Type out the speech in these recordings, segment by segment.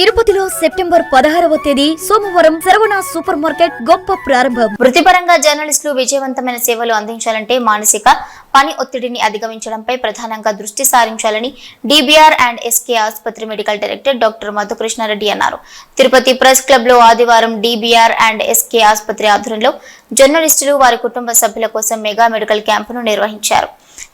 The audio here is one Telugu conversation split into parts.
తిరుపతిలో సెప్టెంబర్ 16వ తేదీ సోమవారం శరవణ సూపర్ మార్కెట్ గొప్ప ప్రారంభం. వృత్తిపరంగా జర్నలిస్టులు విజయవంతమైన సేవలు అందించాలంటే మానసిక పని ఒత్తిడిని అధిగమించడంపై ప్రధానంగా దృష్టి సారించాలని డిబిఆర్ అండ్ ఎస్కే ఆసుపత్రి మెడికల్ డైరెక్టర్ డాక్టర్ మధుకృష్ణారెడ్డి అన్నారు. తిరుపతి ప్రెస్ క్లబ్ లో ఆదివారం డిబిఆర్ అండ్ ఎస్కే ఆసుపత్రి ఆధ్వర్యంలో జర్నలిస్టులు వారి కుటుంబ సభ్యుల కోసం మెగా మెడికల్ క్యాంపును నిర్వహించారు.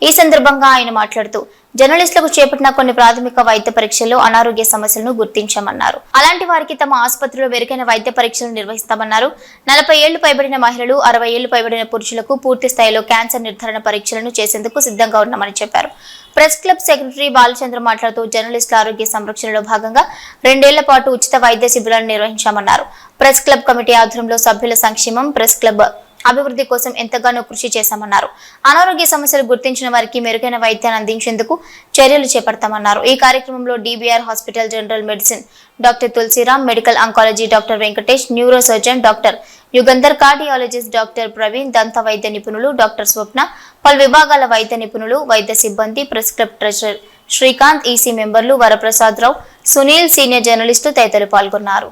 ఈ సందర్భంగా ఆయన మాట్లాడుతూ జర్నలిస్టులకు చేపట్టిన కొన్ని ప్రాథమిక వైద్య పరీక్షల్లో అనారోగ్య సమస్యలను గుర్తించామన్నారు. అలాంటి వారికి తమ ఆసుపత్రిలో మెరుగైన వైద్య పరీక్షలు నిర్వహిస్తామన్నారు. 40 ఏళ్లు పైబడిన మహిళలు, 60 ఏళ్లు పైబడిన పురుషులకు పూర్తి స్థాయిలో క్యాన్సర్ నిర్ధారణ పరీక్షలను చేసేందుకు సిద్ధంగా ఉన్నామని చెప్పారు. ప్రెస్ క్లబ్ సెక్రటరీ బాలచంద్ర మాట్లాడుతూ జర్నలిస్టుల ఆరోగ్య సంరక్షణలో భాగంగా 2 ఏళ్ల పాటు ఉచిత వైద్య శిబిరాలను నిర్వహించామన్నారు. ప్రెస్ క్లబ్ కమిటీ ఆధ్వర్యంలో సభ్యుల సంక్షేమం, ప్రెస్ క్లబ్ అభివృద్ధి కోసం ఎంతగానో కృషి చేశామన్నారు. అనారోగ్య సమస్యలు గుర్తించిన వారికి మెరుగైన వైద్యాన్ని అందించేందుకు చర్యలు చేపడతామన్నారు. ఈ కార్యక్రమంలో DBR hospital general medicine doctor Tulsiram, medical oncology doctor Venkatesh, neuro surgeon doctor Yugandhar, cardiologist doctor Praveen, దంత వైద్య నిపుణులు డాక్టర్ స్వప్న, పలు విభాగాల వైద్య నిపుణులు, వైద్య సిబ్బంది, press club treasurer Srikanth, EC మెంబర్లు వరప్రసాద్ రావు, సునీల్, సీనియర్ జర్నలిస్టు తదితరులు పాల్గొన్నారు.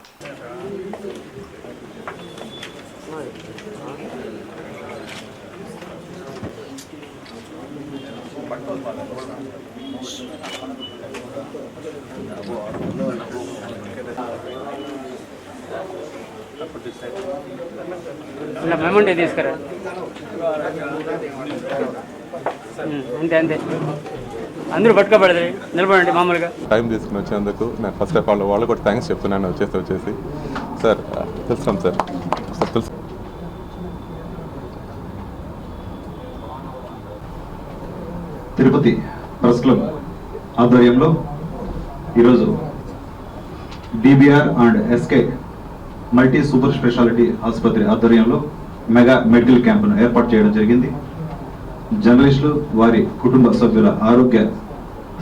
మెమంటే తీసుకురా అంతే అంతే అందరూ పట్టుకోబడదు నిలబడండి. మామూలుగా టైం తీసుకుని వచ్చినందుకు నేను ఫస్ట్ ఆఫ్ ఆల్ వాళ్ళు కూడా థ్యాంక్స్ చెప్తున్నాను. వచ్చేసి సార్ తెలుస్తాం సార్ తెలుసు. తిరుపతి ప్రెస్ క్లబ్ ఆధ్వర్యంలో ఈరోజు DBR and SK multi super speciality ఆసుపత్రి ఆధ్వర్యంలో మెగా మెడికల్ క్యాంపును ఏర్పాటు చేయడం జరిగింది. జర్నలిస్టులు వారి కుటుంబ సభ్యుల ఆరోగ్య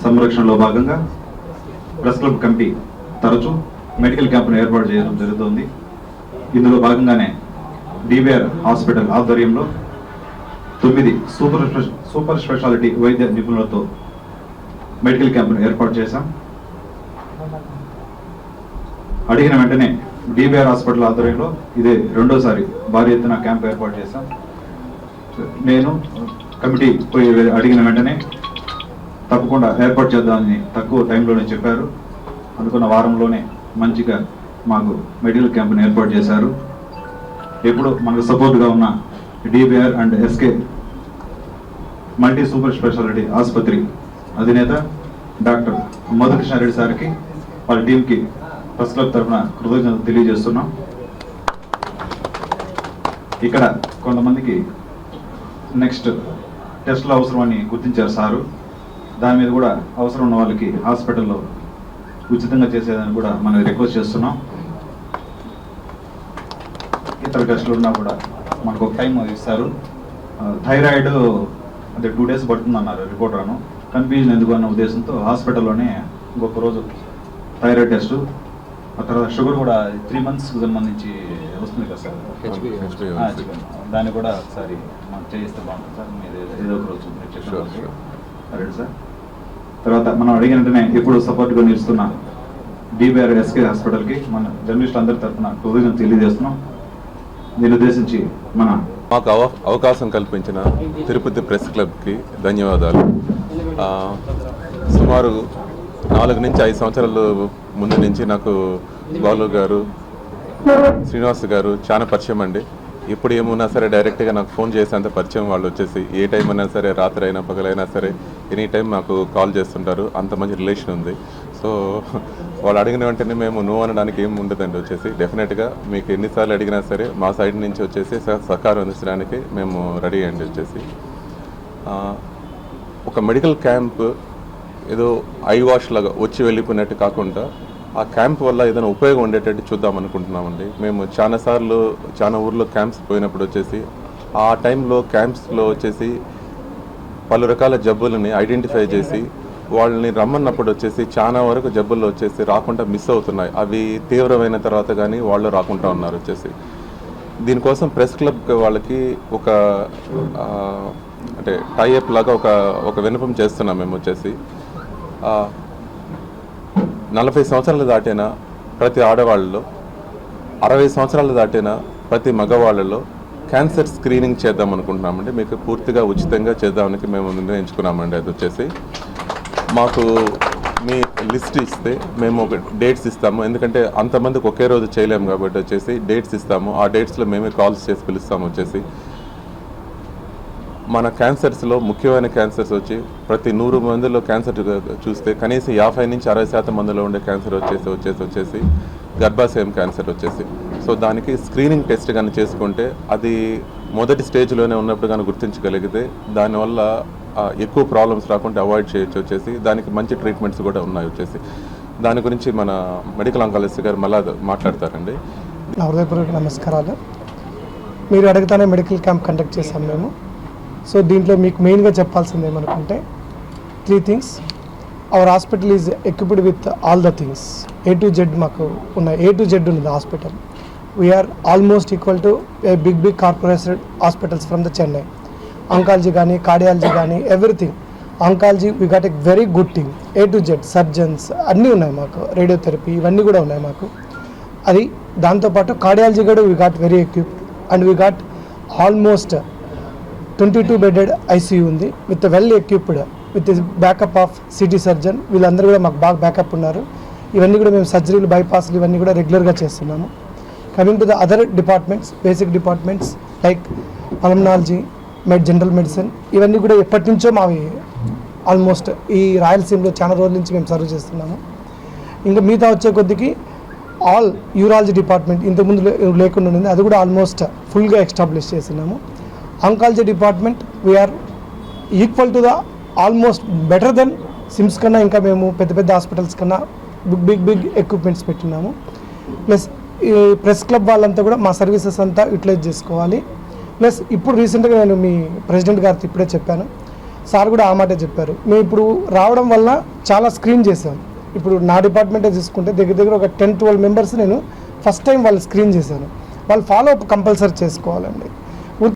సంరక్షణలో భాగంగా ప్రెస్ క్లబ్ కమిటీ తరచూ మెడికల్ క్యాంపును ఏర్పాటు చేయడం జరుగుతుంది. ఇందులో భాగంగానే డిబిఆర్ హాస్పిటల్ ఆధ్వర్యంలో 9 సూపర్ స్పెషాలిటీ వైద్య నిపుణులతో మెడికల్ క్యాంపును ఏర్పాటు చేశాం. అడిగిన వెంటనే డిబిఆర్ హాస్పిటల్ ఆధ్వర్యంలో ఇదే రెండోసారి భారీ ఎత్తున క్యాంప్ ఏర్పాటు చేశాం. నేను కమిటీ పోయి అడిగిన వెంటనే తప్పకుండా ఏర్పాటు చేద్దామని తక్కువ టైంలోనే చెప్పారు. అనుకున్న వారంలోనే మంచిగా మాకు మెడికల్ క్యాంప్ని ఏర్పాటు చేశారు. ఎప్పుడు మనకు సపోర్ట్గా ఉన్న DBR and SK multi super speciality ఆసుపత్రి అధినేత డాక్టర్ మధుకృష్ణారెడ్డి సార్కి వాళ్ళ టీంకి ప్రెస్ క్లబ్ తరఫున కృతజ్ఞతలు తెలియజేస్తున్నాం. ఇక్కడ కొంతమందికి నెక్స్ట్ టెస్టులు అవసరమని గుర్తించారు సారు. దాని మీద కూడా అవసరం ఉన్న వాళ్ళకి హాస్పిటల్లో ఉచితంగా చేసేదని కూడా మనం రిక్వెస్ట్ చేస్తున్నాం. ఇతర టెస్టులు ఉన్నా కూడా మనకు ఒక టైం ఇస్తారు. థైరాయిడ్ అదే 2 days పడుతుంది అన్నారు రిపోర్ట్ రాను. కన్ఫ్యూజన్ ఎందుకు అన్న ఉద్దేశంతో హాస్పిటల్లోనే ఇంకొక రోజు థైరాయిడ్ టెస్టు, ఆ తర్వాత షుగర్ కూడా 3 months సంబంధించి వస్తుంది కదా సార్, దాన్ని కూడా ఒకసారి మాకు చేయిస్తే బాగుంటుంది సార్. మీరు ఏదో ఒక రోజు చెప్పండి సార్. తర్వాత మనం అడిగినట్టునే ఇప్పుడు సపోర్ట్గా నిలుస్తున్న డిబిఆర్ ఎస్కే హాస్పిటల్కి మన జర్నలిస్టులు అందరి తరఫున కృతజ్ఞతలు తెలియజేస్తున్నాం. దీన్ని ఉద్దేశించి మాకు అవకాశం కల్పించిన తిరుపతి ప్రెస్ క్లబ్కి ధన్యవాదాలు. సుమారు 4 నుంచి 5 సంవత్సరాల ముందు నుంచి నాకు బాలు గారు, శ్రీనివాస్ గారు చాలా పరిచయం అండి. ఇప్పుడు ఏమున్నా సరే డైరెక్ట్గా నాకు ఫోన్ చేసేంత పరిచయం. వాళ్ళు వచ్చేసి ఏ టైం అయినా సరే, రాత్రి అయినా పగలైనా సరే ఎనీ టైం నాకు కాల్ చేస్తుంటారు. అంత మంచి రిలేషన్ ఉంది. సో వాళ్ళు అడిగిన వెంటనే మేము నో అనడానికి ఏమి ఉండదండి. వచ్చేసి డెఫినెట్గా మీకు ఎన్నిసార్లు అడిగినా సరే మా సైడ్ నుంచి వచ్చేసి సహకారం అందించడానికి మేము రెడీ అండి. వచ్చేసి ఒక మెడికల్ క్యాంప్ ఏదో ఐ వాష్ లాగా వచ్చి వెళ్ళిపోయినట్టు కాకుండా ఆ క్యాంప్ వల్ల ఏదైనా ఉపయోగం ఉండేటట్టు చూద్దాం అనుకుంటున్నామండి. మేము చాలా ఊర్లో క్యాంప్స్ పోయినప్పుడు వచ్చేసి ఆ టైంలో క్యాంప్స్లో వచ్చేసి పలు రకాల జబ్బులని ఐడెంటిఫై చేసి వాళ్ళని రమ్మన్నప్పుడు వచ్చేసి చాలా వరకు జబ్బుల్లో వచ్చేసి రాకుండా మిస్ అవుతున్నాయి. అవి తీవ్రమైన తర్వాత కానీ వాళ్ళు రాకుండా ఉన్నారు. వచ్చేసి దీనికోసం ప్రెస్ క్లబ్ వాళ్ళకి ఒక అంటే టైఅప్ లాగా ఒక విన్నపం చేస్తున్నాం మేము. వచ్చేసి 40 సంవత్సరాలు దాటిన ప్రతి ఆడవాళ్ళలో 60 సంవత్సరాలు దాటిన ప్రతి మగవాళ్ళలో క్యాన్సర్ స్క్రీనింగ్ చేద్దాం అనుకుంటున్నామండి. మీకు పూర్తిగా ఉచితంగా చేద్దామని మేము నిర్ణయించుకున్నామండి. అది వచ్చేసి మాకు మీ లిస్ట్ ఇస్తే మేము ఒక డేట్స్ ఇస్తాము, ఎందుకంటే అంతమందికి ఒకే రోజు చేయలేము కాబట్టి వచ్చేసి డేట్స్ ఇస్తాము. ఆ డేట్స్లో మేమే కాల్స్ చేసి పిలుస్తాము. వచ్చేసి మన క్యాన్సర్స్లో ముఖ్యమైన క్యాన్సర్స్ వచ్చి ప్రతి 100 మందిలో క్యాన్సర్ చూస్తే కనీసం 50 నుంచి 60% మందిలో ఉండే క్యాన్సర్ వచ్చేసి గర్భాశయం క్యాన్సర్ వచ్చేసి. సో దానికి స్క్రీనింగ్ టెస్ట్ కానీ చేసుకుంటే అది మొదటి స్టేజ్లోనే ఉన్నప్పుడు కానీ గుర్తించగలిగితే దానివల్ల ఎక్కువ ప్రాబ్లమ్స్ రాకుండా అవాయిడ్ చేయొచ్చు. వచ్చేసి దానికి మంచి ట్రీట్మెంట్స్ కూడా ఉన్నాయి. వచ్చేసి దాని గురించి మన మెడికల్ ఆంకాలజిస్ట్ గారు మళ్ళా మాట్లాడతారండి. నా హృదయపూర్వక నమస్కారాలు. మీరు అడుగుతానే మెడికల్ క్యాంప్ కండక్ట్ చేశాం మేము. సో దీంట్లో మీకు మెయిన్గా చెప్పాల్సింది ఏమనుకుంటే 3 things. Our hospital is equipped with all the things. A to Z మాకు ఉన్నాయి. A to Z ఉంది హాస్పిటల్. We're almost equal to a big corporated hospitals from the Chennai. Oncology కానీ కార్డియాలజీ కానీ everything. Oncology we got a very good team. A to Z surgeons అన్నీ ఉన్నాయి మాకు. రేడియోథెరపీ ఇవన్నీ కూడా ఉన్నాయి మాకు. అది దాంతోపాటు కార్డియాలజీ కూడా we got very equipped and we got almost 22 bedded ICU ఉంది with well equipped with backup of city surgeon. వీళ్ళందరూ కూడా మాకు బాగా బ్యాకప్ ఉన్నారు. ఇవన్నీ కూడా మేము సర్జరీలు, బైపాస్లు ఇవన్నీ కూడా రెగ్యులర్గా చేస్తున్నాము. Coming to the other departments, basic departments like pulmonology, general medicine ఇవన్నీ కూడా ఎప్పటి నుంచో మావి ఆల్మోస్ట్ ఈ రాయలసీమలో చాలా రోజుల నుంచి మేము సర్వ్ చేస్తున్నాము. ఇంకా మిగతా వచ్చే కొద్దికి ఆల్ యూరాలజీ డిపార్ట్మెంట్ ఇంతకుముందు లేకుండా ఉంది, అది కూడా ఆల్మోస్ట్ ఫుల్గా ఎస్టాబ్లిష్ చేస్తున్నాము. Oncology department we're equal to the almost better than SIMS కన్నా ఇంకా మేము పెద్ద పెద్ద హాస్పిటల్స్ కన్నా బిగ్ ఎక్విప్మెంట్స్ పెట్టినాము. ప్లస్ ఈ ప్రెస్ క్లబ్ వాళ్ళంతా కూడా మా సర్వీసెస్ అంతా యూటిలైజ్ చేసుకోవాలి. ప్లస్ ఇప్పుడు రీసెంట్గా నేను మీ ప్రెసిడెంట్ గారితో ఇప్పుడే చెప్పాను, సార్ కూడా ఆ మాటే చెప్పారు. మేము ఇప్పుడు రావడం వల్ల చాలా స్క్రీన్ చేశాం. ఇప్పుడు నా డిపార్ట్మెంటే తీసుకుంటే దగ్గర ఒక 10-12 మెంబర్స్ నేను ఫస్ట్ టైం వాళ్ళు స్క్రీన్ చేశాను. వాళ్ళు ఫాలో అప్ కంపల్సరీ చేసుకోవాలండి.